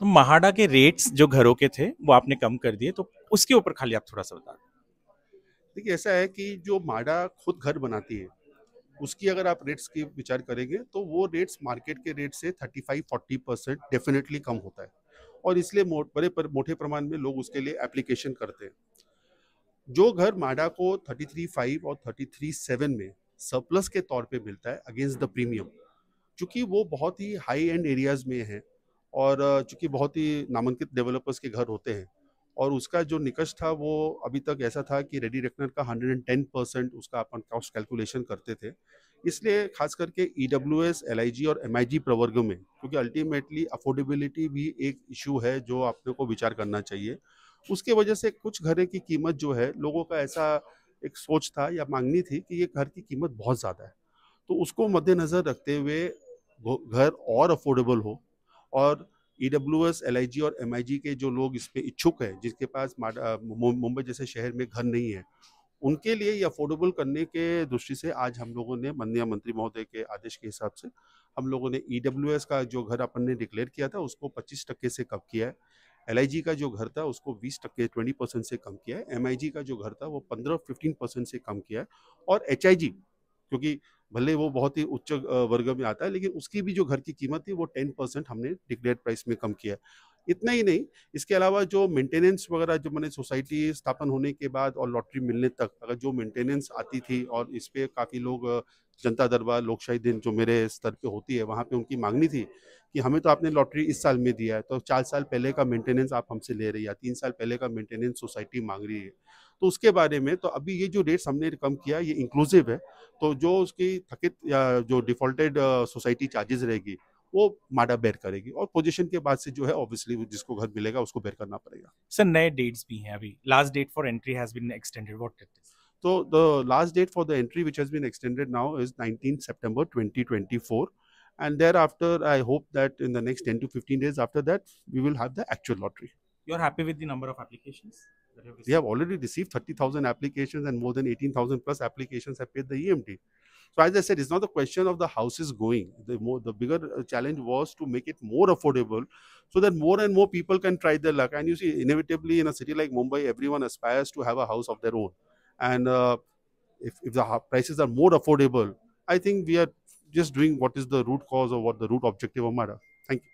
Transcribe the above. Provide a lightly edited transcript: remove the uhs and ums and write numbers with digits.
तो महाडा के रेट्स जो घरों के थे वो आपने कम कर दिए, तो उसके ऊपर खाली आप थोड़ा सा बता दें। देखिए, ऐसा है कि जो माडा खुद घर बनाती है, उसकी अगर आप रेट्स की विचार करेंगे तो वो रेट्स मार्केट के रेट से 35-40% डेफिनेटली कम होता है, और इसलिए मोटे प्रमाण में लोग उसके लिए एप्लीकेशन करते हैं। जो घर माडा को 33.5 और 33.7 में सरप्लस के तौर पे मिलता है अगेंस्ट द प्रीमियम, चूंकि वो बहुत ही हाई एंड एरियाज में है, और चूंकि बहुत ही नामांकित डेवलपर्स के घर होते हैं, और उसका जो निकष था वो अभी तक ऐसा था कि रेडी रेकनर का 110% उसका अपन कॉस्ट कैलकुलेशन करते थे। इसलिए खास करके ईडब्ल्यूएस, एलआईजी और एमआईजी प्रवर्ग में, क्योंकि अल्टीमेटली अफोर्डेबिलिटी भी एक इशू है जो आपने को विचार करना चाहिए, उसके वजह से कुछ घरों की कीमत जो है, लोगों का ऐसा एक सोच था या मांगनी थी कि ये घर की कीमत बहुत ज़्यादा है, तो उसको मद्देनज़र रखते हुए घर और अफोर्डेबल हो, और ईडब्ल्यूएस, एलआईजी और एमआईजी के जो लोग इस पे इच्छुक हैं, जिसके पास मुंबई जैसे शहर में घर नहीं है, उनके लिए ये अफोर्डेबल करने के दृष्टि से आज हम लोगों ने माननीय मंत्री महोदय के आदेश के हिसाब से हम लोगों ने ईडब्ल्यूएस का जो घर अपन ने डिक्लेयर किया था उसको 25% से कम किया है। एलआईजी का जो घर था उसको 20%, 20% से कम किया है। एमआईजी का जो घर था वो 15-15% से कम किया है। और एचआईजी, क्योंकि भले वो बहुत ही उच्च वर्ग में आता है, लेकिन उसकी भी जो घर की कीमत थी वो 10% हमने डिक्लेयर्ड प्राइस में कम किया है। इतना ही नहीं, इसके अलावा जो मेंटेनेंस वगैरह, जो मैंने सोसाइटी स्थापन होने के बाद और लॉटरी मिलने तक अगर जो मेंटेनेंस आती थी, और इस पे काफ़ी लोग जनता दरबार, लोकशाही दिन जो मेरे स्तर पे होती है, वहाँ पे उनकी मांगनी थी कि हमें तो आपने लॉटरी इस साल में दिया है, तो 4 साल पहले का मेंटेनेंस आप हमसे ले रही है, 3 साल पहले का मेंटेनेंस सोसाइटी मांग रही है। तो उसके बारे में तो अभी ये जो रेट्स हमने कम किया ये इंक्लूसिव है, तो जो उसकी थकित या जो डिफॉल्टेड सोसाइटी चार्जेस रहेगी वो माडा बेयर करेगी, और पोजीशन के बाद से जो है ऑब्वियसली जिसको घर मिलेगा उसको बेयर करना पड़ेगा। सर नए डेट्स भी हैं, अभी last date for entry has been extended, what it is? तो the last date for the entry which has been extended now is 19 September 2024, and thereafter I hope that in the next 10 to 15 days after that we will have the actual lottery. You are happy with the number of applications that you have We have received? already received 30,000 applications, and more than 18,000 plus applications have paid the EMT. So as I said, it's not the question of the houses going. The bigger challenge was to make it more affordable, so that more and more people can try their luck. And you see, inevitably in a city like Mumbai, everyone aspires to have a house of their own. And if the prices are more affordable, I think we are just doing what is the root cause or what the root objective of MADA. Thank you.